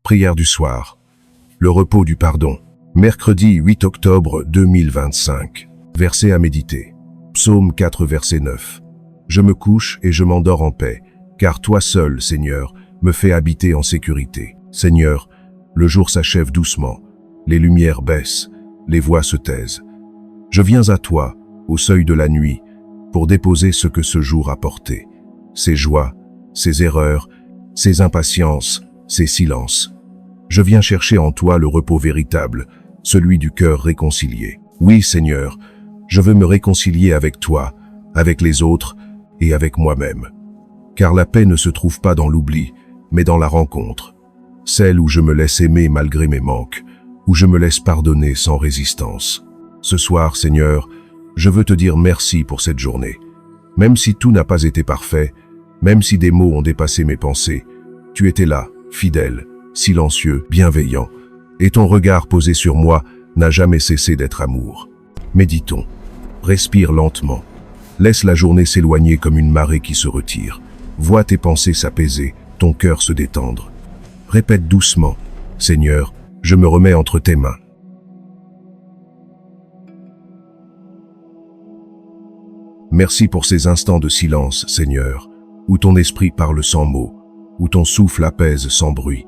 Prière du soir. Le repos du pardon. Mercredi 8 octobre 2025. Verset à méditer. Psaume 4 verset 9. Je me couche et je m'endors en paix, car toi seul, Seigneur, me fais habiter en sécurité. Seigneur, le jour s'achève doucement, les lumières baissent, les voix se taisent. Je viens à toi, au seuil de la nuit, pour déposer ce que ce jour a porté, ses joies, ses erreurs, ses impatiences, ses silences. Je viens chercher en toi le repos véritable, celui du cœur réconcilié. Oui, Seigneur, je veux me réconcilier avec toi, avec les autres et avec moi-même. Car la paix ne se trouve pas dans l'oubli, mais dans la rencontre. Celle où je me laisse aimer malgré mes manques, où je me laisse pardonner sans résistance. Ce soir, Seigneur, je veux te dire merci pour cette journée. Même si tout n'a pas été parfait, même si des mots ont dépassé mes pensées, tu étais là, fidèle, silencieux, bienveillant, et ton regard posé sur moi n'a jamais cessé d'être amour. Méditons. Respire lentement. Laisse la journée s'éloigner comme une marée qui se retire. Vois tes pensées s'apaiser, ton cœur se détendre. Répète doucement, Seigneur, je me remets entre tes mains. Merci pour ces instants de silence, Seigneur, où ton esprit parle sans mots, où ton souffle apaise sans bruit.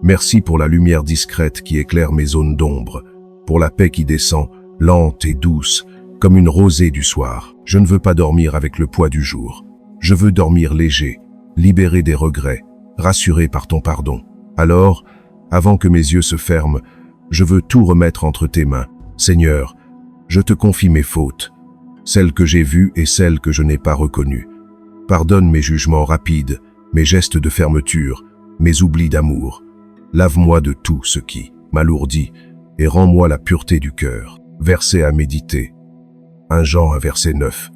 Merci pour la lumière discrète qui éclaire mes zones d'ombre, pour la paix qui descend, lente et douce, comme une rosée du soir. Je ne veux pas dormir avec le poids du jour. Je veux dormir léger, libéré des regrets, rassuré par ton pardon. Alors, avant que mes yeux se ferment, je veux tout remettre entre tes mains. Seigneur, je te confie mes fautes, celles que j'ai vues et celles que je n'ai pas reconnues. Pardonne mes jugements rapides, mes gestes de fermeture, mes oublis d'amour. Lave-moi de tout ce qui m'alourdit et rends-moi la pureté du cœur. Verset à méditer. 1 Jean 1 verset 9.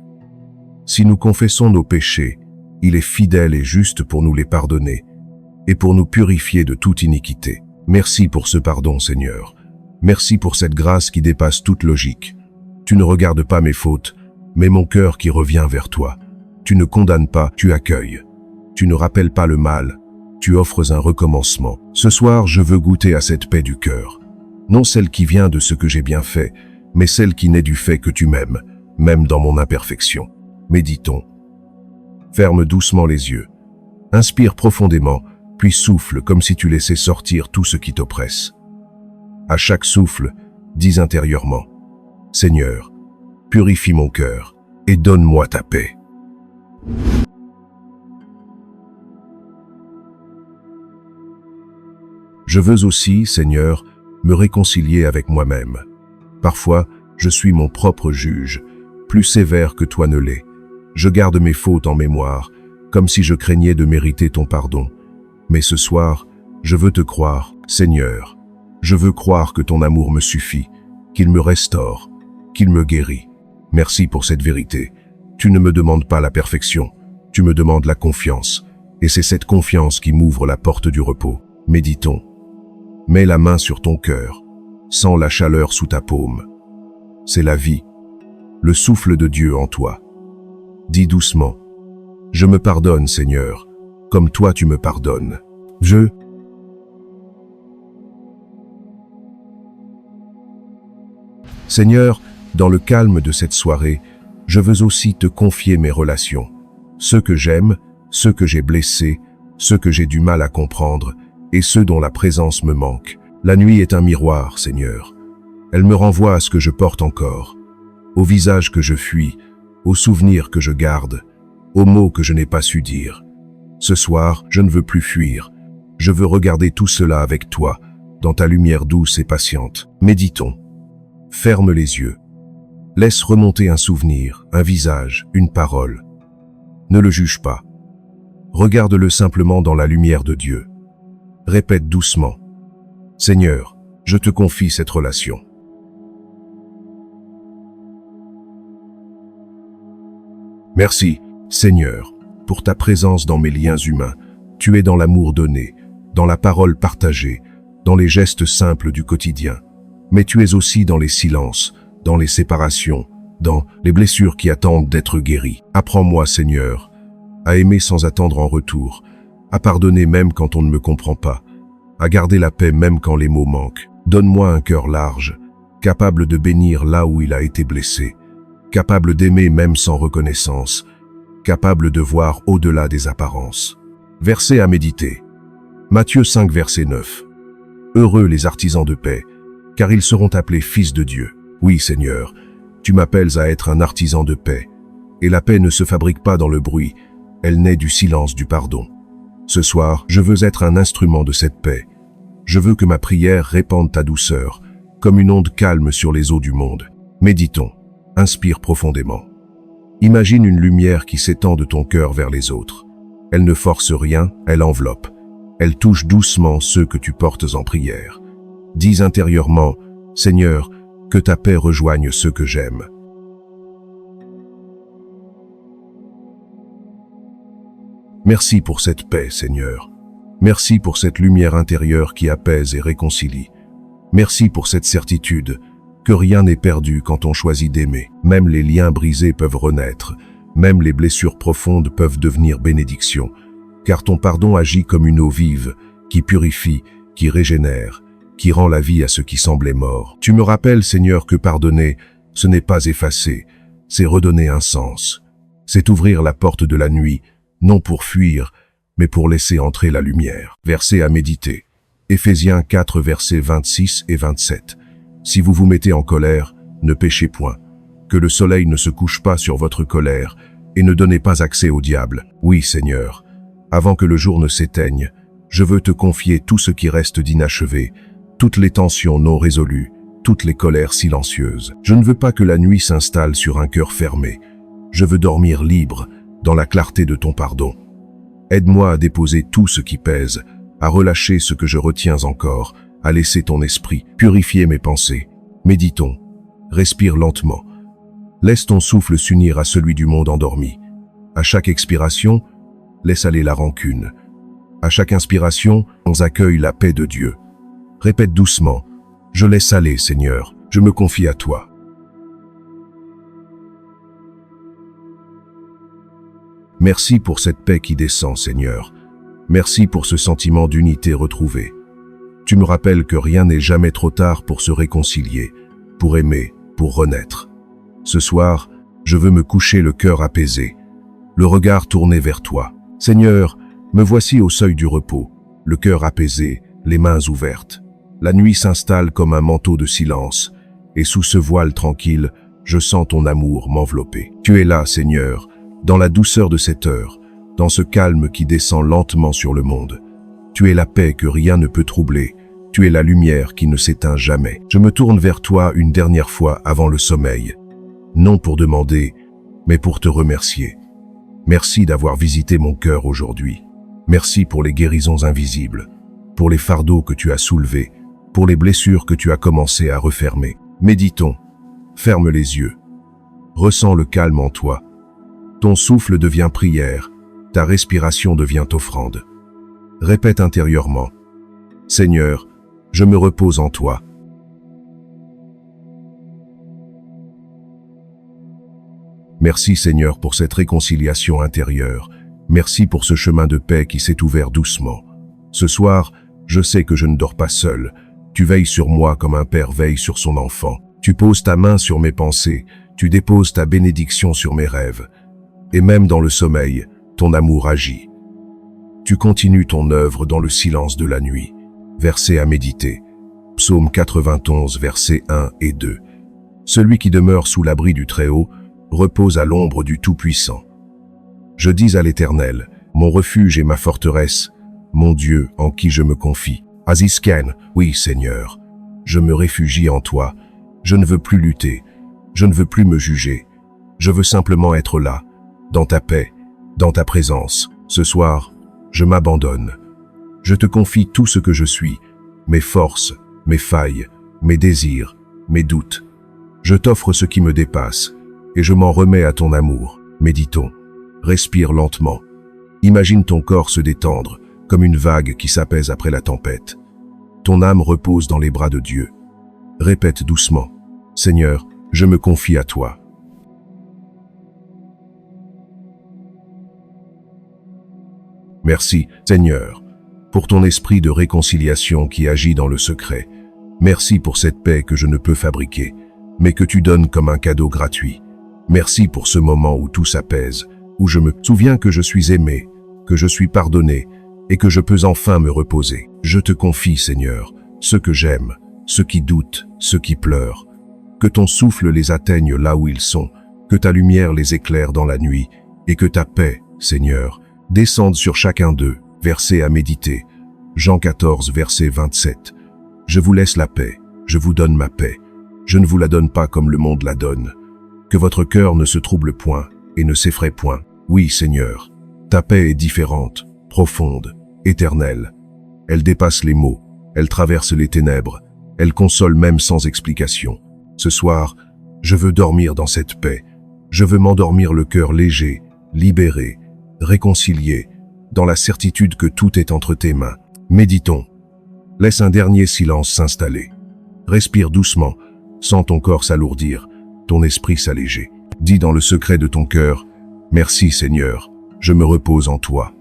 Si nous confessons nos péchés, il est fidèle et juste pour nous les pardonner et pour nous purifier de toute iniquité. Merci pour ce pardon, Seigneur. Merci pour cette grâce qui dépasse toute logique. Tu ne regardes pas mes fautes, mais mon cœur qui revient vers toi. Tu ne condamnes pas, tu accueilles. Tu ne rappelles pas le mal, tu offres un recommencement. Ce soir, je veux goûter à cette paix du cœur. Non celle qui vient de ce que j'ai bien fait, mais celle qui naît du fait que tu m'aimes, même dans mon imperfection. Méditons. Ferme doucement les yeux. Inspire profondément, puis souffle comme si tu laissais sortir tout ce qui t'oppresse. À chaque souffle, dis intérieurement, « Seigneur, purifie mon cœur et donne-moi ta paix. » Je veux aussi, Seigneur, me réconcilier avec moi-même. Parfois, je suis mon propre juge, plus sévère que toi ne l'es. Je garde mes fautes en mémoire, comme si je craignais de mériter ton pardon. Mais ce soir, je veux te croire, Seigneur. Je veux croire que ton amour me suffit, qu'il me restaure, qu'il me guérit. Merci pour cette vérité. Tu ne me demandes pas la perfection, tu me demandes la confiance. Et c'est cette confiance qui m'ouvre la porte du repos. Méditons. Mets la main sur ton cœur, sens la chaleur sous ta paume. C'est la vie, le souffle de Dieu en toi. Dis doucement, « Je me pardonne, Seigneur, comme toi tu me pardonnes. » Seigneur, dans le calme de cette soirée, je veux aussi te confier mes relations. Ceux que j'aime, ceux que j'ai blessés, ceux que j'ai du mal à comprendre, et ceux dont la présence me manque. La nuit est un miroir, Seigneur. Elle me renvoie à ce que je porte encore, au visage que je fuis, aux souvenirs que je garde, aux mots que je n'ai pas su dire. Ce soir, je ne veux plus fuir. Je veux regarder tout cela avec toi, dans ta lumière douce et patiente. Méditons. Ferme les yeux. Laisse remonter un souvenir, un visage, une parole. Ne le juge pas. Regarde-le simplement dans la lumière de Dieu. Répète doucement. Seigneur, je te confie cette relation. Merci, Seigneur, pour ta présence dans mes liens humains. Tu es dans l'amour donné, dans la parole partagée, dans les gestes simples du quotidien. Mais tu es aussi dans les silences, dans les séparations, dans les blessures qui attendent d'être guéries. Apprends-moi, Seigneur, à aimer sans attendre en retour, à pardonner même quand on ne me comprend pas, à garder la paix même quand les mots manquent. Donne-moi un cœur large, capable de bénir là où il a été blessé, capable d'aimer même sans reconnaissance, capable de voir au-delà des apparences. Verset à méditer. Matthieu 5, verset 9. Heureux les artisans de paix, car ils seront appelés fils de Dieu. Oui, Seigneur, tu m'appelles à être un artisan de paix. Et la paix ne se fabrique pas dans le bruit, elle naît du silence du pardon. Ce soir, je veux être un instrument de cette paix. Je veux que ma prière répande ta douceur, comme une onde calme sur les eaux du monde. Méditons, inspire profondément. Imagine une lumière qui s'étend de ton cœur vers les autres. Elle ne force rien, elle enveloppe. Elle touche doucement ceux que tu portes en prière. Dis intérieurement, Seigneur, que ta paix rejoigne ceux que j'aime. Merci pour cette paix, Seigneur. Merci pour cette lumière intérieure qui apaise et réconcilie. Merci pour cette certitude que rien n'est perdu quand on choisit d'aimer. Même les liens brisés peuvent renaître, même les blessures profondes peuvent devenir bénédictions, car ton pardon agit comme une eau vive, qui purifie, qui régénère, qui rend la vie à ce qui semblait mort. Tu me rappelles, Seigneur, que pardonner, ce n'est pas effacer, c'est redonner un sens. C'est ouvrir la porte de la nuit, non pour fuir, mais pour laisser entrer la lumière. Verset à méditer. Éphésiens 4, versets 26 et 27. Si vous vous mettez en colère, ne péchez point. Que le soleil ne se couche pas sur votre colère, et ne donnez pas accès au diable. Oui, Seigneur, avant que le jour ne s'éteigne, je veux te confier tout ce qui reste d'inachevé, toutes les tensions non résolues, toutes les colères silencieuses. Je ne veux pas que la nuit s'installe sur un cœur fermé. Je veux dormir libre, dans la clarté de ton pardon. Aide-moi à déposer tout ce qui pèse, à relâcher ce que je retiens encore, à laisser ton esprit purifier mes pensées. Méditons, respire lentement. Laisse ton souffle s'unir à celui du monde endormi. À chaque expiration, laisse aller la rancune. À chaque inspiration, on accueille la paix de Dieu. Répète doucement, « Je laisse aller, Seigneur, je me confie à toi. » Merci pour cette paix qui descend, Seigneur. Merci pour ce sentiment d'unité retrouvé. Tu me rappelles que rien n'est jamais trop tard pour se réconcilier, pour aimer, pour renaître. Ce soir, je veux me coucher le cœur apaisé, le regard tourné vers toi. Seigneur, me voici au seuil du repos, le cœur apaisé, les mains ouvertes. La nuit s'installe comme un manteau de silence, et sous ce voile tranquille, je sens ton amour m'envelopper. Tu es là, Seigneur, dans la douceur de cette heure, dans ce calme qui descend lentement sur le monde. Tu es la paix que rien ne peut troubler, tu es la lumière qui ne s'éteint jamais. Je me tourne vers toi une dernière fois avant le sommeil, non pour demander, mais pour te remercier. Merci d'avoir visité mon cœur aujourd'hui. Merci pour les guérisons invisibles, pour les fardeaux que tu as soulevés, pour les blessures que tu as commencé à refermer. Méditons, ferme les yeux, ressens le calme en toi. Ton souffle devient prière, ta respiration devient offrande. Répète intérieurement, « Seigneur, je me repose en toi. » Merci Seigneur pour cette réconciliation intérieure. Merci pour ce chemin de paix qui s'est ouvert doucement. Ce soir, je sais que je ne dors pas seul. Tu veilles sur moi comme un père veille sur son enfant. Tu poses ta main sur mes pensées, tu déposes ta bénédiction sur mes rêves. Et même dans le sommeil, ton amour agit. Tu continues ton œuvre dans le silence de la nuit. Verset à méditer. Psaume 91, versets 1 et 2. Celui qui demeure sous l'abri du Très-Haut repose à l'ombre du Tout-Puissant. Je dis à l'Éternel, mon refuge et ma forteresse, mon Dieu en qui je me confie. Azizken, oui Seigneur, je me réfugie en toi. Je ne veux plus lutter, je ne veux plus me juger. Je veux simplement être là, dans ta paix, dans ta présence. Ce soir, je m'abandonne. Je te confie tout ce que je suis, mes forces, mes failles, mes désirs, mes doutes. Je t'offre ce qui me dépasse, et je m'en remets à ton amour. Méditons. Respire lentement. Imagine ton corps se détendre, comme une vague qui s'apaise après la tempête. Ton âme repose dans les bras de Dieu. Répète doucement. Seigneur, je me confie à toi. Merci, Seigneur. pour ton esprit de réconciliation qui agit dans le secret. Merci pour cette paix que je ne peux fabriquer, mais que tu donnes comme un cadeau gratuit. Merci pour ce moment où tout s'apaise, où je me souviens que je suis aimé, que je suis pardonné et que je peux enfin me reposer. Je te confie, Seigneur, ceux que j'aime, ceux qui doutent, ceux qui pleurent. Que ton souffle les atteigne là où ils sont, que ta lumière les éclaire dans la nuit et que ta paix, Seigneur, descende sur chacun d'eux. Verset à méditer. Jean 14, verset 27. Je vous laisse la paix, je vous donne ma paix. Je ne vous la donne pas comme le monde la donne. Que votre cœur ne se trouble point et ne s'effraie point. Oui, Seigneur, ta paix est différente, profonde, éternelle. Elle dépasse les mots, elle traverse les ténèbres, elle console même sans explication. Ce soir, je veux dormir dans cette paix. Je veux m'endormir le cœur léger, libéré, réconcilié, dans la certitude que tout est entre tes mains. Méditons. Laisse un dernier silence s'installer. Respire doucement, sens ton corps s'alourdir, ton esprit s'alléger. Dis dans le secret de ton cœur, « Merci Seigneur, je me repose en toi. »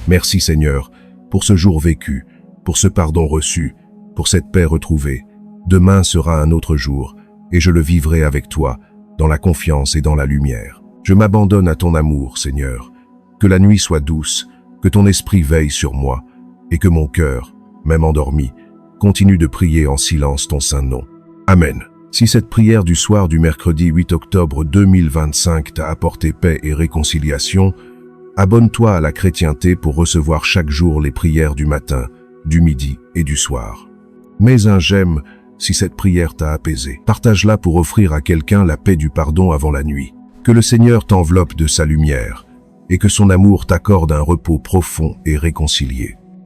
Merci Seigneur, pour ce jour vécu, pour ce pardon reçu, pour cette paix retrouvée. Demain sera un autre jour, et je le vivrai avec toi, dans la confiance et dans la lumière. Je m'abandonne à ton amour, Seigneur. Que la nuit soit douce, que ton esprit veille sur moi, et que mon cœur, même endormi, continue de prier en silence ton saint nom. Amen. Si cette prière du soir du mercredi 8 octobre 2025 t'a apporté paix et réconciliation, abonne-toi à la chrétienté pour recevoir chaque jour les prières du matin, du midi et du soir. Mets un j'aime si cette prière t'a apaisé. Partage-la pour offrir à quelqu'un la paix du pardon avant la nuit. Que le Seigneur t'enveloppe de sa lumière et que son amour t'accorde un repos profond et réconcilié.